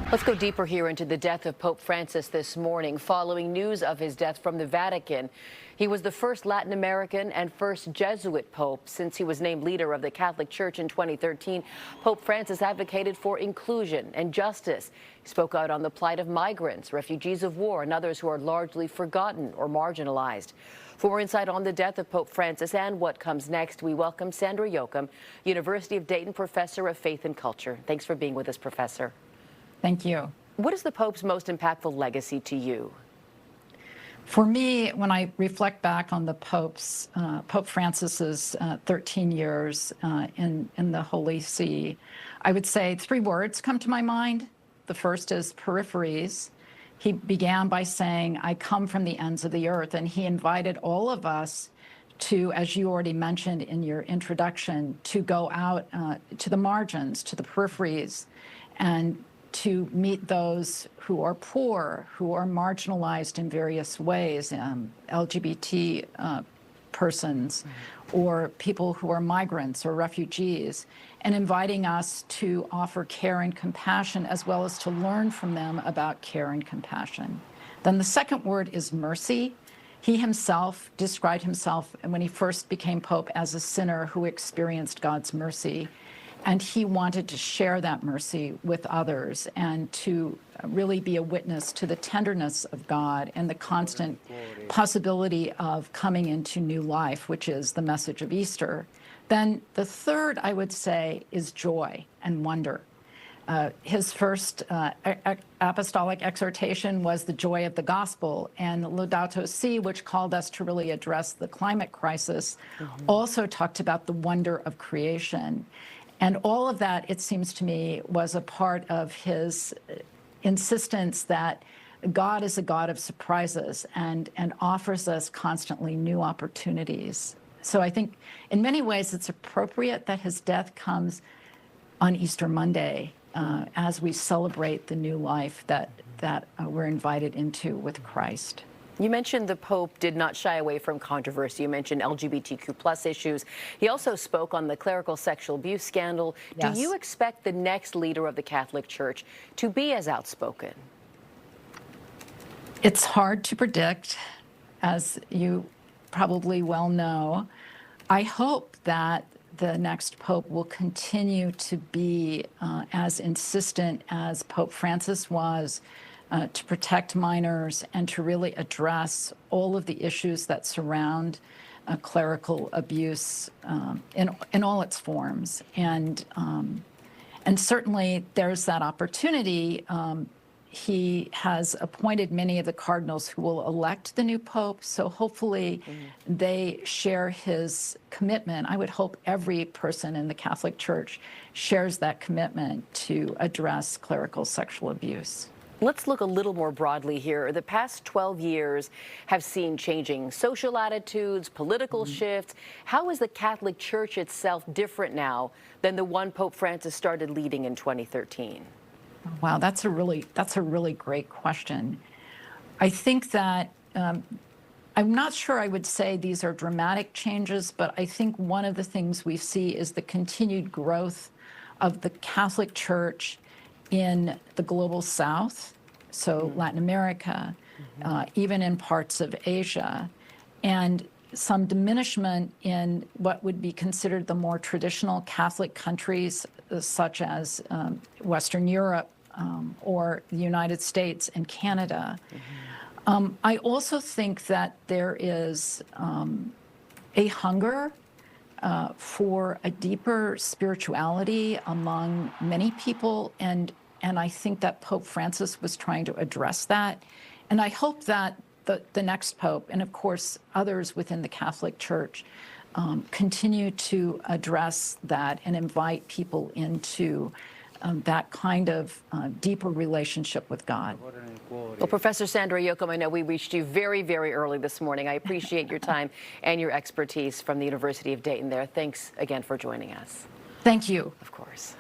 Let's go deeper here into the death of Pope Francis this morning. Following news of his death from the Vatican, he was the first Latin American and first Jesuit pope. Since he was named leader of the Catholic Church in 2013, Pope Francis advocated for inclusion and justice. He spoke out on the plight of migrants, refugees of war, and others who are largely forgotten or marginalized. For more insight on the death of Pope Francis and what comes next, we welcome Sandra Yocum, University of Dayton Professor of Faith and Culture. Thanks for being with us, Professor. Thank you. What is the Pope's most impactful legacy to you? For me, when I reflect back on the Pope Francis's 13 years in the Holy See, I would say three words come to my mind. The first is peripheries. He began by saying, "I come from the ends of the earth," and he invited all of us to, as you already mentioned in your introduction, to go out to the margins, to the peripheries, and to meet those who are poor, who are marginalized in various ways, LGBT persons, or people who are migrants or refugees, and inviting us to offer care and compassion as well as to learn from them about care and compassion. Then the second word is mercy. He himself described himself when he first became Pope as a sinner who experienced God's mercy. And he wanted to share that mercy with others and to really be a witness to the tenderness of God and the constant possibility of coming into new life, which is the message of Easter. Then the third, I would say, is joy and wonder. His first apostolic exhortation was the joy of the gospel, and Laudato Si, which called us to really address the climate crisis, also talked about the wonder of creation. And all of that, it seems to me, was a part of his insistence that God is a God of surprises and offers us constantly new opportunities. So I think in many ways it's appropriate that his death comes on Easter Monday as we celebrate the new life that we're invited into with Christ. You mentioned the Pope did not shy away from controversy. You mentioned LGBTQ+ issues. He also spoke on the clerical sexual abuse scandal. Yes. Do you expect the next leader of the Catholic Church to be as outspoken? It's hard to predict, as you probably well know. I hope that the next Pope will continue to be as insistent as Pope Francis was to protect minors and to really address all of the issues that surround clerical abuse in all its forms. And certainly there's that opportunity. He has appointed many of the cardinals who will elect the new Pope, so hopefully they share his commitment. I would hope every person in the Catholic Church shares that commitment to address clerical sexual abuse. Let's look a little more broadly here. The past 12 years have seen changing social attitudes, political shifts. How is the Catholic Church itself different now than the one Pope Francis started leading in 2013? Wow, that's a really great question. I think that I'm not sure I would say these are dramatic changes, but I think one of the things we see is the continued growth of the Catholic Church in the global South, so Latin America, even in parts of Asia, and some diminishment in what would be considered the more traditional Catholic countries, such as Western Europe or the United States and Canada. I also think that there is a hunger for a deeper spirituality among many people, and I think that Pope Francis was trying to address that. And I hope that the next Pope, and of course others within the Catholic Church, continue to address that and invite people into that kind of deeper relationship with God. Well, Professor Sandra Yocum, I know we reached you very, very early this morning. I appreciate your time and your expertise from the University of Dayton there. Thanks again for joining us. Thank you. Of course.